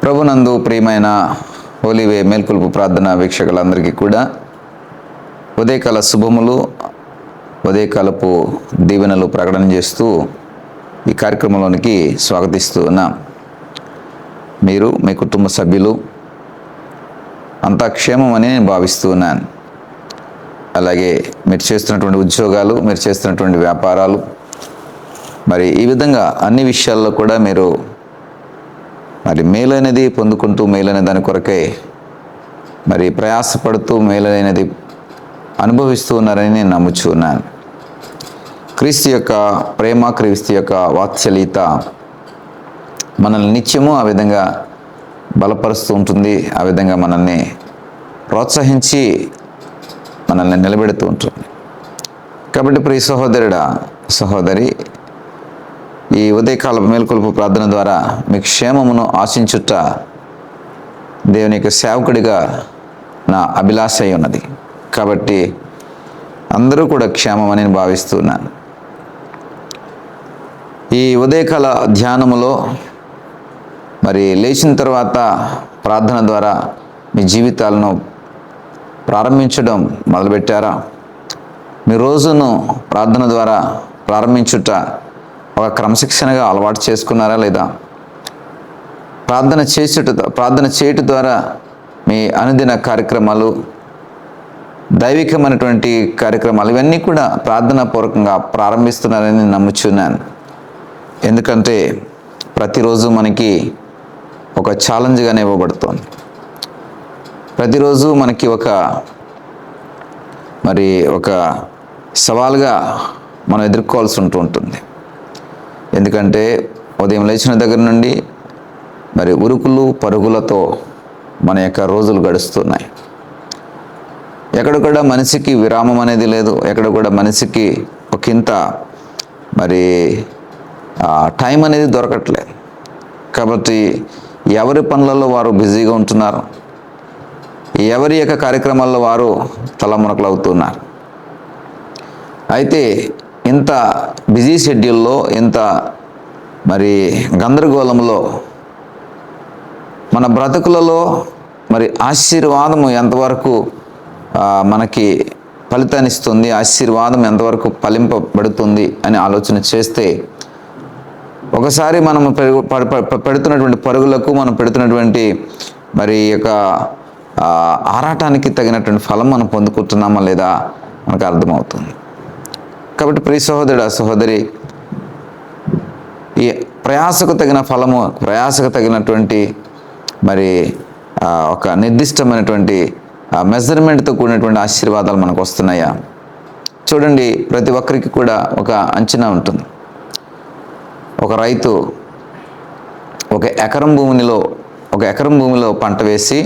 ప్రభునందు ప్రియమైన హోలీవే మేల్కొలుపు ప్రార్థన వీక్షకులందరికీ కూడా ఉదయకాల శుభములు, ఉదయకాలపు దీవెనలు ప్రకటన చేస్తూ ఈ కార్యక్రమంలోనికి స్వాగతిస్తూ ఉన్నాం. మీరు మీ కుటుంబ సభ్యులు అంతా క్షేమమని నేను భావిస్తూ ఉన్నాను. అలాగే మీరు చేస్తున్నటువంటి ఉద్యోగాలు, మీరు చేస్తున్నటువంటి వ్యాపారాలు, మరి ఈ విధంగా అన్ని విషయాల్లో కూడా మీరు మేలైనది పొందుకుంటూ మేలైన దాని కొరకై మరి ప్రయాసపడుతూ మేలైనది అనుభవిస్తూ ఉన్నారని నేను నమ్ముచూ ఉన్నాను. క్రీస్తు యొక్క ప్రేమ, క్రీస్తు యొక్క వాత్సల్యత మనల్ని నిత్యము ఆ విధంగా బలపరుస్తూ ఉంటుంది. ఆ విధంగా మనల్ని ప్రోత్సహించి మనల్ని నిలబెడుతూ ఉంటుంది. కాబట్టి ప్రియ సహోదరుడా, సహోదరి, ఈ ఉదయకాల మేల్కొలుపు ప్రార్థన ద్వారా మీ క్షేమమును ఆశించుట దేవుని యొక్క సేవకుడిగా నా అభిలాష అయి ఉన్నది. కాబట్టి అందరూ కూడా క్షేమమని నేను భావిస్తున్నాను. ఈ ఉదయకాల ధ్యానములో మరి లేచిన తర్వాత ప్రార్థన ద్వారా మీ జీవితాలను ప్రారంభించడం మొదలుపెట్టారా? మీ రోజును ప్రార్థన ద్వారా ప్రారంభించుట ఒక క్రమశిక్షణగా అలవాటు చేసుకున్నారా లేదా? ప్రార్థన చేయటం ద్వారా మీ అనుదిన కార్యక్రమాలు, దైవికమైనటువంటి కార్యక్రమాలు ఇవన్నీ కూడా ప్రార్థనా పూర్వకంగా ప్రారంభిస్తున్నారని నమ్ముచున్నాను. ఎందుకంటే ప్రతిరోజు మనకి ఒక ఛాలెంజ్గానే ఇవ్వబడుతుంది. ప్రతిరోజు మనకి ఒక సవాల్గా మనం ఎదుర్కోవాల్సి ఉంటుంది. ఎందుకంటే ఉదయం లేచిన దగ్గర నుండి మరి ఉరుకులు పరుగులతో మన యొక్క రోజులు గడుస్తున్నాయి. ఎక్కడ కూడా మనిషికి విరామం అనేది లేదు. ఎక్కడ కూడా మనిషికి ఒకంత టైం అనేది దొరకట్లేదు. కాబట్టి ఎవరి పనులలో వారు బిజీగా ఉంటున్నారు, ఎవరి యొక్క కార్యక్రమాల్లో వారు తలమునకలు అవుతున్నారు. అయితే ఇంత బిజీ షెడ్యూల్లో, ఇంత గందరగోళంలో మన బ్రతుకులలో ఆశీర్వాదము ఎంతవరకు మనకి ఫలితాన్ని ఇస్తుంది, ఆశీర్వాదం ఎంతవరకు ఫలింపబడుతుంది అని ఆలోచన చేస్తే, ఒకసారి మనం పెడుతున్నటువంటి పరుగులకు, మనం పెడుతున్నటువంటి యొక్క ఆరాటానికి తగినటువంటి ఫలం మనం పొందుకుంటున్నామా లేదా మనకు అర్థమవుతుంది. కాబట్టి ప్రియ సహోదరుడా, సహోదరి, ఈ ప్రయాసకు తగిన ఫలము, ప్రయాసకు తగినటువంటి ఒక నిర్దిష్టమైనటువంటి మెజర్మెంట్తో కూడినటువంటి ఆశీర్వాదాలు మనకు వస్తున్నాయా? చూడండి, ప్రతి ఒక్కరికి కూడా ఒక అంచనా ఉంటుంది. ఒక రైతు ఒక ఎకరం భూమిలో పంట వేసి,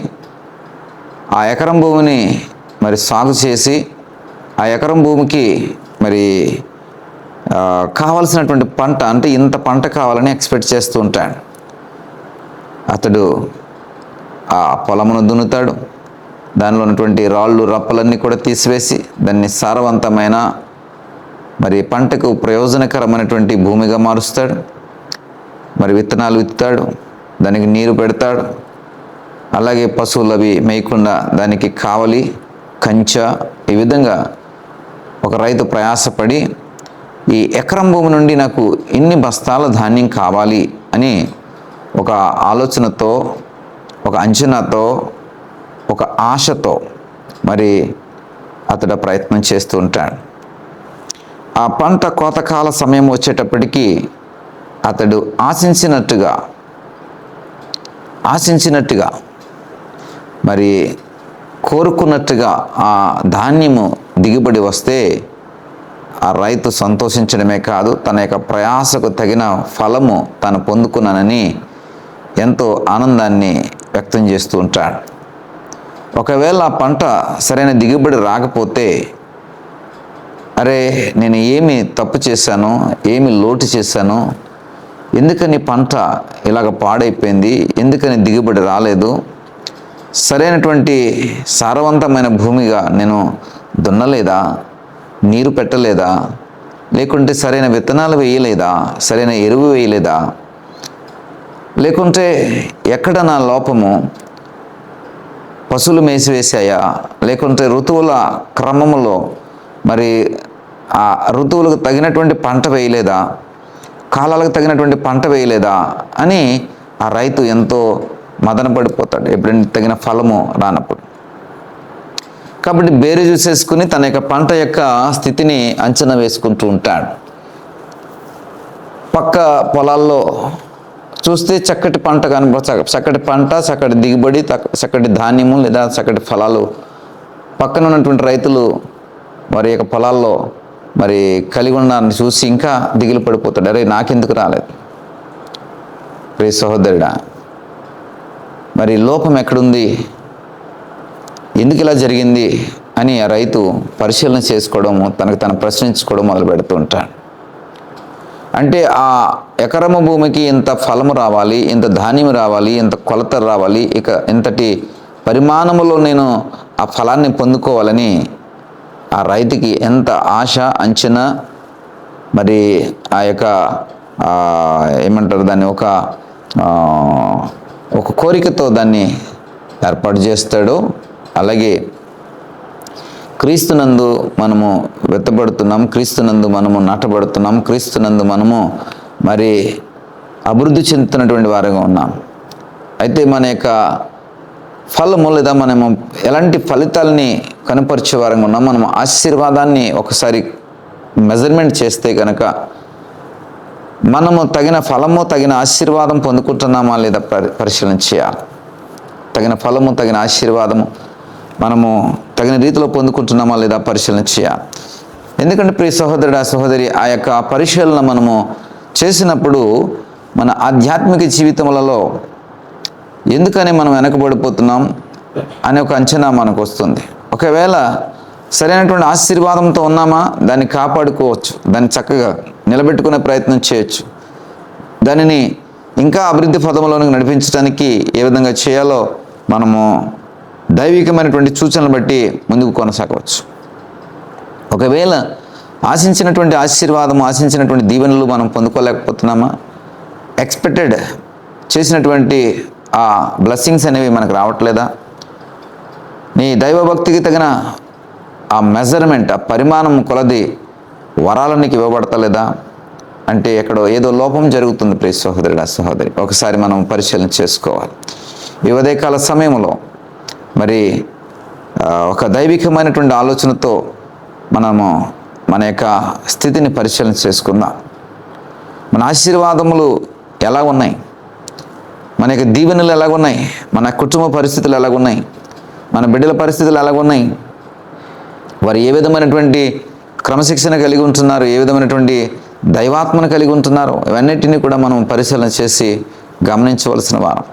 ఆ ఎకరం భూమిని సాగు చేసి, ఆ ఎకరం భూమికి కావలసినటువంటి పంట, అంటే ఇంత పంట కావాలని ఎక్స్పెక్ట్ చేస్తూ ఉంటాడు. అతడు ఆ పొలమును దున్నుతాడు. దానిలో ఉన్నటువంటి రాళ్ళు రప్పలన్నీ కూడా తీసివేసి దాన్ని సారవంతమైన పంటకు ప్రయోజనకరమైనటువంటి భూమిగా మారుస్తాడు. విత్తనాలు విత్తుతాడు, దానికి నీరు పెడతాడు. అలాగే పశువులు అవి మేయకుండా దానికి కావలి, కంచె, ఈ విధంగా ఒక రైతు ప్రయాసపడి ఈ ఎకరం భూమి నుండి నాకు ఇన్ని బస్తాల ధాన్యం కావాలి అని ఒక ఆలోచనతో, ఒక అంచనాతో, ఒక ఆశతో అతడు ప్రయత్నం చేస్తూ ఉంటాడు. ఆ పంట కోతకాల సమయం వచ్చేటప్పటికీ అతడు ఆశించినట్టుగా కోరుకున్నట్టుగా ఆ ధాన్యము దిగుబడి వస్తే ఆ రైతు సంతోషించడమే కాదు, తన యొక్క ప్రయాసకు తగిన ఫలము తాను పొందుకున్నానని ఎంతో ఆనందాన్ని వ్యక్తం చేస్తూ ఉంటాడు. ఒకవేళ ఆ పంట సరైన దిగుబడి రాకపోతే, అరే నేను ఏమి తప్పు చేశాను, ఏమి లోటు చేశాను, ఎందుకని పంట ఇలాగ పాడైపోయింది, ఎందుకని దిగుబడి రాలేదు, సరైనటువంటి సారవంతమైన భూమిగా నేను దున్నలేదా, నీరు పెట్టలేదా, లేకుంటే సరైన విత్తనాలు వేయలేదా, సరైన ఎరువు వేయలేదా, లేకుంటే ఎక్కడ నా లోపము, పశువులు మేసివేశాయా, లేకుంటే ఋతువుల క్రమములో మరి ఆ ఋతువులకు తగినటువంటి పంట వేయలేదా, కాలాలకు తగినటువంటి పంట వేయలేదా అని ఆ రైతు ఎంతో మదన పడిపోతాడు ఎప్పుడంటే తగిన ఫలము రానప్పుడు. కాబట్టి బేరు చూసేసుకుని తన యొక్క పంట యొక్క స్థితిని అంచనా వేసుకుంటూ ఉంటాడు. పక్క పొలాల్లో చూస్తే చక్కటి పంట చక్కటి పంట, చక్కటి దిగుబడి, చక్కటి ధాన్యము లేదా చక్కటి ఫలాలు పక్కన ఉన్నటువంటి రైతులు వారి యొక్క పొలాల్లో మరి కలిగి ఉన్నారని చూసి ఇంకా దిగులు పడిపోతాడు. అరే నాకెందుకు రాలేదు? ప్రియ సహోదరుడా, మరి లోపం ఎక్కడుంది, ఎందుకు ఇలా జరిగింది అని ఆ రైతు పరిశీలన చేసుకోవడము, తనకు తను ప్రశ్నించుకోవడం మొదలు పెడుతూ ఉంటాడు. అంటే ఆ ఎకరము భూమికి ఇంత ఫలము రావాలి, ఇంత ధాన్యం రావాలి, ఇంత కొలత రావాలి, ఇక ఇంతటి పరిమాణములో నేను ఆ ఫలాన్ని పొందుకోవాలని ఆ రైతుకి ఎంత ఆశ, అంచనా, మరి ఆ యొక్క ఏమంటారు దాన్ని, ఒక కోరికతో దాన్ని ఏర్పాటు చేస్తాడు. అలాగే క్రీస్తునందు మనము వెత్తబడుతున్నాం, క్రీస్తునందు మనము నాటబడుతున్నాం, క్రీస్తునందు మనము మరి అభివృద్ధి చెందుతున్నటువంటి వారుగా ఉన్నాం. అయితే మన యొక్క ఫలము లేదా మనము ఎలాంటి ఫలితాలని కనపరిచే వారంగా ఉన్నాం, మనము ఆశీర్వాదాన్ని ఒకసారి మెజర్మెంట్ చేస్తే కనుక మనము తగిన ఫలము, తగిన ఆశీర్వాదం పొందుకుంటున్నామా లేదా పరిశీలన చేయాలి. తగిన ఫలము, తగిన ఆశీర్వాదము మనము తగిన రీతిలో పొందుకుంటున్నామా లేదా పరిశీలన చేయాలి. ఎందుకంటే ప్రియ సహోదరుడు, సహోదరి, ఆ యొక్క పరిశీలన మనము చేసినప్పుడు మన ఆధ్యాత్మిక జీవితములలో ఎందుకని మనం వెనకబడిపోతున్నాం అనే ఒక అంచనా మనకు వస్తుంది. ఒకవేళ సరైనటువంటి ఆశీర్వాదంతో ఉన్నామా, దాన్ని కాపాడుకోవచ్చు, దాన్ని చక్కగా నిలబెట్టుకునే ప్రయత్నం చేయొచ్చు, దానిని ఇంకా అభివృద్ధి పదములోనికి నడిపించడానికి ఏ విధంగా చేయాలో మనము దైవికమైనటువంటి సూచనలు బట్టి ముందుకు కొనసాగవచ్చు. ఒకవేళ ఆశించినటువంటి ఆశీర్వాదము, ఆశించినటువంటి దీవెనలు మనం పొందుకోలేకపోతున్నామా, ఎక్స్పెక్టెడ్ చేసినటువంటి ఆ బ్లెస్సింగ్స్ అనేవి మనకు రావట్లేదా, నీ దైవభక్తికి తగిన ఆ మెజర్మెంట్, ఆ పరిమాణం కొలది వరాలు నీకు ఇవ్వబడతలేదా అంటే ఎక్కడో ఏదో లోపం జరుగుతుంది. ప్రియ సహోదరుడు, సహోదరి, ఒకసారి మనం పరిశీలన చేసుకోవాలి. ఈ ఉదయకాల సమయంలో మరి ఒక దైవికమైనటువంటి ఆలోచనతో మనము మన యొక్క స్థితిని పరిశీలన చేసుకుందాం. మన ఆశీర్వాదములు ఎలా ఉన్నాయి, మన యొక్క దీవెనలు ఎలాగున్నాయి, మన కుటుంబ పరిస్థితులు ఎలాగున్నాయి, మన బిడ్డల పరిస్థితులు ఎలాగున్నాయి, వారు ఏ విధమైనటువంటి క్రమశిక్షణ కలిగి ఉంటున్నారు, ఏ విధమైనటువంటి దైవాత్మను కలిగి ఉంటున్నారు, ఇవన్నిటినీ కూడా మనం పరిశీలన చేసి గమనించవలసిన వారం.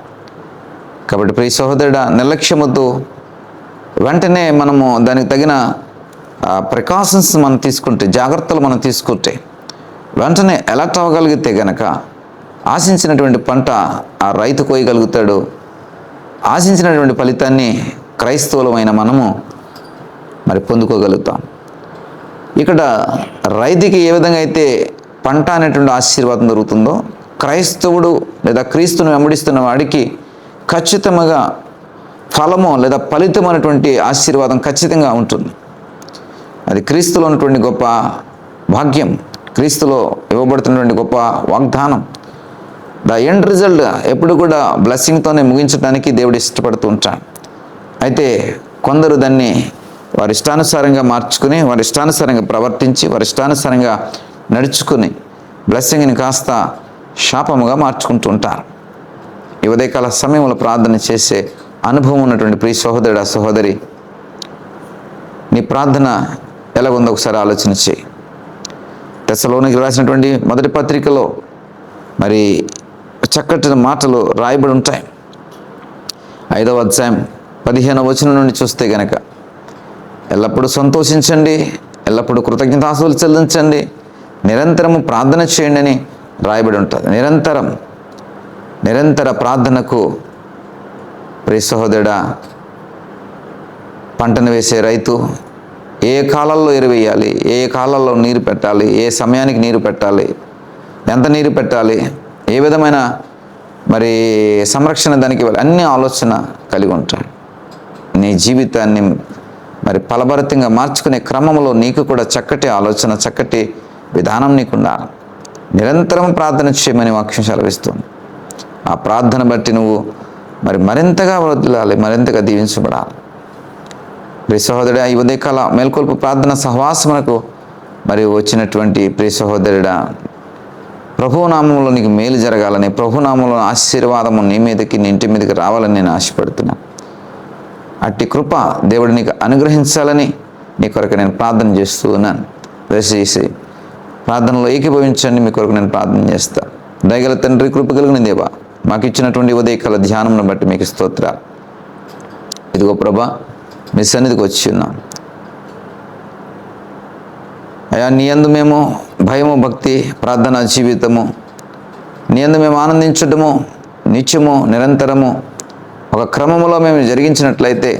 కాబట్టి ప్రియ సహోదరుడా, నిర్లక్ష్యమొద్దు. వెంటనే మనము దానికి తగిన ప్రికాషన్స్ మనం తీసుకుంటే, జాగ్రత్తలు మనం తీసుకుంటే, వెంటనే ఎలర్ట్ అవ్వగలిగితే గనక ఆశించినటువంటి పంట ఆ రైతు కోయగలుగుతాడు. ఆశించినటువంటి ఫలితాన్ని క్రైస్తవులమైన మనము మరి పొందుకోగలుగుతాం. ఇక్కడ రైతుకి ఏ విధంగా అయితే పంట అనేటువంటి ఆశీర్వాదం దొరుకుతుందో, క్రైస్తవుడు లేదా క్రీస్తుని వెంబడిస్తున్న వాడికి ఖచ్చితంగా ఫలము లేదా ఫలితం అనేటువంటి ఆశీర్వాదం ఖచ్చితంగా ఉంటుంది. అది క్రీస్తులో ఉన్నటువంటి గొప్ప భాగ్యం, క్రీస్తులో ఇవ్వబడుతున్నటువంటి గొప్ప వాగ్దానం. ద ఎండ్ రిజల్ట్ ఎప్పుడు కూడా బ్లెస్సింగ్తోనే ముగించడానికి దేవుడు ఇష్టపడుతూ ఉంటాడు. అయితే కొందరు దాన్ని వారి ఇష్టానుసారంగా మార్చుకుని, వారి ఇష్టానుసారంగా ప్రవర్తించి, వారి ఇష్టానుసారంగా నడుచుకుని బ్లెస్సింగ్ని కాస్త శాపముగా మార్చుకుంటూ ఉంటారు. ఈ ఉదయకాల సమయంలో ప్రార్థన చేసే అనుభవం ఉన్నటువంటి ప్రియ సహోదరుడు, సహోదరి, నీ ప్రార్థన ఎలాగుందో ఒకసారి ఆలోచన చేయి. తెస్సలోనికి రాసినటువంటి మొదటి పత్రికలో మరి చక్కటి మాటలు రాయబడి ఉంటాయి. 5వ అధ్యాయం 15వ వచనం నుండి చూస్తే గనక, ఎల్లప్పుడూ సంతోషించండి, ఎల్లప్పుడూ కృతజ్ఞతాస్తుతులు చెల్లించండి, నిరంతరము ప్రార్థన చేయండి అని రాయబడి ఉంటుంది. నిరంతర ప్రార్థనకు ప్రియ సహోదరుడా, పంటను వేసే రైతు ఏ కాలాల్లో ఎరువేయాలి, ఏ కాలాల్లో నీరు పెట్టాలి, ఏ సమయానికి నీరు పెట్టాలి, ఎంత నీరు పెట్టాలి, ఏ విధమైన మరి సంరక్షణ దానికి ఇవ్వాలి, అన్ని ఆలోచన కలిగి ఉంటాడు. నీ జీవితాన్ని మరి ఫలభరితంగా మార్చుకునే క్రమంలో నీకు కూడా చక్కటి ఆలోచన, చక్కటి విధానం నీకుండా నిరంతరం ప్రార్థన చేయమని వాక్యం సెలవిస్తుంది. ఆ ప్రార్థన బట్టి నువ్వు మరి మరింతగా వదిలాలి, మరింతగా దీవించబడాలి. ప్రియ సహోదరుడా, ఈ ఉదయకాల మేల్కొల్పు ప్రార్థన సహవాసమునకు మరి వచ్చినటువంటి ప్రియ సహోదరుడా, ప్రభునామంలో నీకు మేలు జరగాలని, ప్రభునామంలో ఆశీర్వాదము నీ మీదకి, నీ ఇంటి మీదకి రావాలని నేను ఆశపడుతున్నాను. అట్టి కృప దేవుడు నీకు అనుగ్రహించాలని నీ కొరకు నేను ప్రార్థన చేస్తూ ఉన్నాను. దయచేసి ప్రార్థనలో ఏకీభవించండి. మీ కొరకు నేను ప్రార్థన చేస్తాను. దయగల తండ్రి, కృప కలిగిన దేవా, మాకు ఇచ్చినటువంటి ఉదయకాల ధ్యానంను బట్టి మీకు స్తోత్రాలు. ఇదిగో ప్రభా, మీ సన్నిధికి వచ్చి ఉన్నాం అయ్యా. నీ యందు మేము భయము, భక్తి, ప్రార్థనా జీవితము, నీ యందు మేము ఆనందించడము నిత్యము నిరంతరము ఒక క్రమములో మేము జరిగించినట్లయితే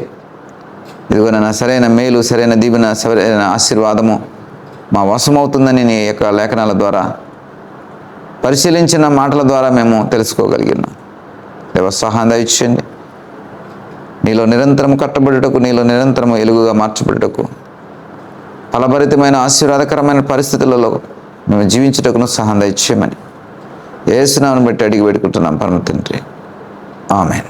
ఇదిగో నా సరైన మేలు, సరైన దీవెన, సరైన ఆశీర్వాదము మా వశమవుతుందని నీ యొక్క లేఖనాల ద్వారా, పరిశీలించిన మాటల ద్వారా మేము తెలుసుకోగలిగినాం. దేవ సహాయం దయచేయండి. నీలో నిరంతరం కట్టబడుటకు, నీలో నిరంతరం ఎలుగుగా మార్చబడుటకు, ఫలభరితమైన ఆశీర్వాదకరమైన పరిస్థితులలో మేము జీవించుటకును సహాయం దయచేయమని యేసు నామమును బట్టి అడిగి పెట్టుకుంటున్నాం పరమ తండ్రి. ఆమేన్.